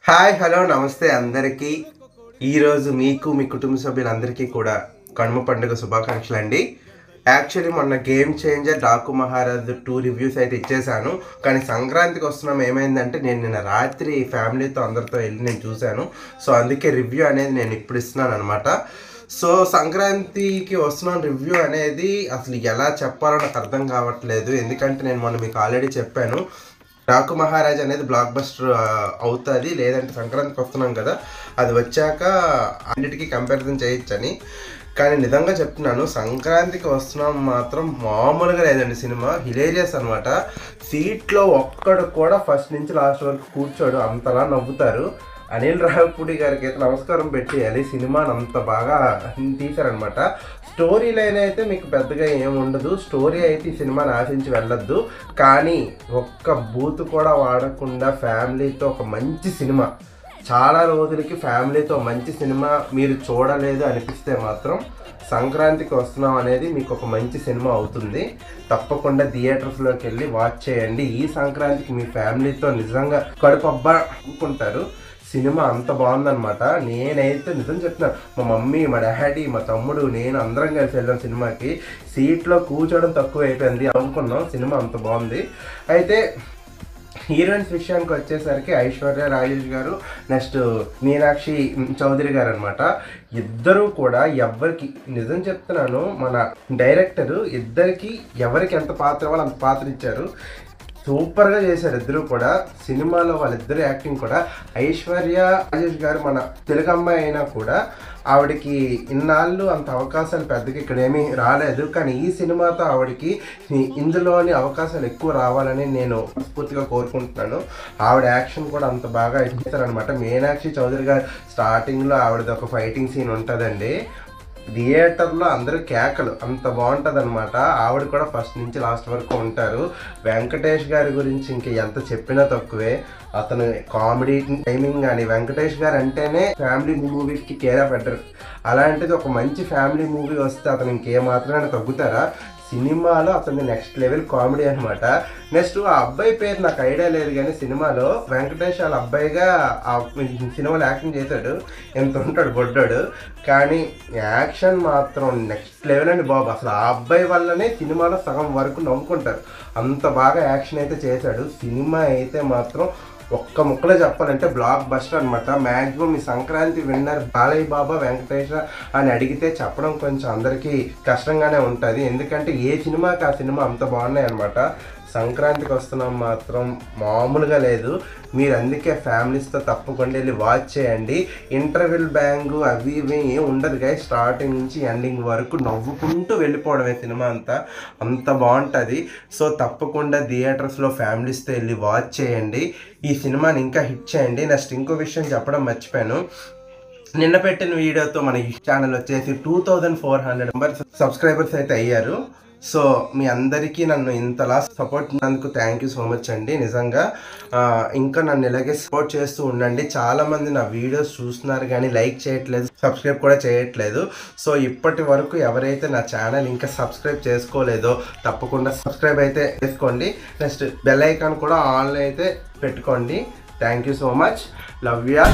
Hi hello నమస్తే అందరికీ ఈరోజు మీకు మీ కుటుంబ సభ్యులందరికీ కూడా కనుమ పండుగ శుభాకాంక్షలు అండి. యాక్చువల్లీ మొన్న game changer Daaku Maharaj 2 reviews అయితే ఇచ్చేసాను. కానీ సంక్రాంతికి వస్తున్నాం ఏమైందంటే నేను నిన్న రాత్రి ఫ్యామిలీతో అందరితో వెళ్ళి నేను చూశాను. సో అందుకే రివ్యూ అనేది నేను ఇప్పుడు ఇస్తున్నాను అనమాట. సో సంక్రాంతికి వస్తున్నాను రివ్యూ అనేది అసలు ఎలా చెప్పాలో నాకు అర్థం కావట్లేదు. ఎందుకంటే నేను మొన్న మీకు ఆల్రెడీ చెప్పాను, డాకు మహారాజ్ అనేది బ్లాక్ బస్టర్ అవుతుంది, లేదంటే సంక్రాంతికి వస్తున్నాం కదా అది వచ్చాక అన్నిటికీ కంపారిజన్ చేయొచ్చని. కానీ నిజంగా చెప్తున్నాను, సంక్రాంతికి వస్తున్నాం మాత్రం మామూలుగా లేదండి. సినిమా హిలేరియస్ అనమాట. సీట్లో ఒక్కడు కూడా ఫస్ట్ నుంచి లాస్ట్ వరకు కూర్చోడు, అంతలా నవ్వుతారు. అనిల్ రావిపూడి గారికి అయితే నమస్కారం పెట్టేయాలి, సినిమాని అంత బాగా తీశారనమాట. స్టోరీ లైన్ అయితే మీకు పెద్దగా ఏముండదు, స్టోరీ అయితే ఈ సినిమాని ఆశించి వెళ్ళొద్దు. కానీ ఒక్క బూత్ కూడా వాడకుండా ఫ్యామిలీతో ఒక మంచి సినిమా, చాలా రోజులకి ఫ్యామిలీతో మంచి సినిమా మీరు చూడలేదు అనిపిస్తే మాత్రం సంక్రాంతికి వస్తున్నాం అనేది మీకు ఒక మంచి సినిమా అవుతుంది. తప్పకుండా థియేటర్స్లోకి వెళ్ళి వాచ్ చేయండి. ఈ సంక్రాంతికి మీ ఫ్యామిలీతో నిజంగా కడుపబ్బా అనుకుంటారు. సినిమా అంత బాగుందనమాట. నేనైతే నిజం చెప్తున్నాను, మా మమ్మీ, మా డాడీ, మా తమ్ముడు, నేను అందరం కలిసి వెళ్ళాం సినిమాకి. సీట్లో కూర్చోవడం తక్కువ అయిపోయింది అనుకున్నాం, సినిమా అంత బాగుంది. అయితే హీరోయిన్స్ విషయానికి వచ్చేసరికి ఐశ్వర్య రాజేష్ గారు, నెక్స్ట్ మీనాక్షి చౌదరి గారు అనమాట. ఇద్దరు కూడా ఎవరికి, నిజం చెప్తున్నాను, మన డైరెక్టరు ఇద్దరికి ఎవరికి ఎంత పాత్ర వాళ్ళు అంత పాత్ర ఇచ్చారు. సూపర్గా చేశారు ఇద్దరు కూడా. సినిమాలో వాళ్ళిద్దరు యాక్టింగ్ కూడా, ఐశ్వర్య రాజేష్ గారు మన తెలుగు అమ్మాయి అయినా కూడా ఆవిడకి ఇన్నాళ్ళు అంత అవకాశాలు పెద్దగా ఇక్కడ ఏమీ రాలేదు. కానీ ఈ సినిమాతో ఆవిడకి ఇందులోని అవకాశాలు ఎక్కువ రావాలని నేను పూర్తిగా కోరుకుంటున్నాను. ఆవిడ యాక్షన్ కూడా అంత బాగా ఇచ్చారనమాట. మీనాక్షి చౌదరి గారు స్టార్టింగ్లో ఆవిడది ఒక ఫైటింగ్ సీన్ ఉంటుందండి, థియేటర్లో అందరూ కేకలు, అంత బాగుంటుంది అనమాట. ఆవిడ కూడా ఫస్ట్ నుంచి లాస్ట్ వరకు ఉంటారు. వెంకటేష్ గారి గురించి ఇంక ఎంత చెప్పినా తక్కువే. అతను కామెడీ టైమింగ్ కానీ, వెంకటేష్ గారు అంటేనే ఫ్యామిలీ మూవీస్కి కేర్ ఆఫ్ అడ్రస్. అలాంటిది ఒక మంచి ఫ్యామిలీ మూవీ వస్తే అతను ఇంకేమాత్రమే తగ్గుతారా? సినిమాలో అతని నెక్స్ట్ లెవెల్ కామెడీ అనమాట. నెక్స్ట్ ఆ అబ్బాయి పేరు నాకు ఐడియా లేదు, కానీ సినిమాలో వెంకటేష్ వాళ్ళ అబ్బాయిగా ఆ సినిమాలో యాక్టింగ్ చేశాడు. ఎంత ఉంటాడు బొడ్డాడు, కానీ యాక్షన్ మాత్రం నెక్స్ట్ లెవెల్ అండి బాబు. అసలు ఆ అబ్బాయి వల్లనే సినిమాలో సగం వరకు నవ్వుకుంటారు, అంత బాగా యాక్షన్ అయితే చేశాడు. సినిమా అయితే మాత్రం ఒక్క ముక్కలో చెప్పాలంటే బ్లాక్ బస్టర్ అనమాట. మ్యాక్సిమం ఈ సంక్రాంతి విన్నర్ బాలయ్య బాబా వెంకటేష్ అని అడిగితే చెప్పడం కొంచెం అందరికీ కష్టంగానే ఉంటుంది. ఎందుకంటే ఏ సినిమాకి ఆ సినిమా అంత బాగున్నాయి అనమాట. సంక్రాంతికి వస్తున్నాం మాత్రం మామూలుగా లేదు. మీరు అందుకే ఫ్యామిలీస్తో తప్పకుండా వెళ్ళి వాచ్ చేయండి. ఇంటర్వెల్ బ్యాంగు అవి ఇవి ఏం ఉండదు గాయ, స్టార్టింగ్ నుంచి ఎండింగ్ వరకు నవ్వుకుంటూ వెళ్ళిపోవడమే సినిమా అంతా, అంత బాగుంటుంది. సో తప్పకుండా థియేటర్స్లో ఫ్యామిలీస్తో వెళ్ళి వాచ్ చేయండి. ఈ సినిమాని ఇంకా హిట్ చేయండి. నెక్స్ట్ ఇంకో విషయం చెప్పడం మర్చిపోయాను, నిన్న పెట్టిన వీడియోతో మన ఈ ఛానల్ వచ్చేసి 2400 మెంబర్స్ సబ్స్క్రైబర్స్ అయితే అయ్యారు. సో మీ అందరికీ నన్ను ఇంతలా సపోర్ట్ ఉన్నందుకు థ్యాంక్ యూ సో మచ్ అండి. నిజంగా ఇంకా నన్ను ఇలాగే సపోర్ట్ చేస్తూ ఉండండి. చాలామంది నా వీడియోస్ చూస్తున్నారు కానీ లైక్ చేయట్లేదు, సబ్స్క్రైబ్ కూడా చేయట్లేదు. సో ఇప్పటి వరకు ఎవరైతే నా ఛానల్ ఇంకా సబ్స్క్రైబ్ చేసుకోలేదో తప్పకుండా సబ్స్క్రైబ్ అయితే చేసుకోండి. నెక్స్ట్ బెల్ ఐకాన్ కూడా ఆన్లో అయితే పెట్టుకోండి. Thank you so much, love you.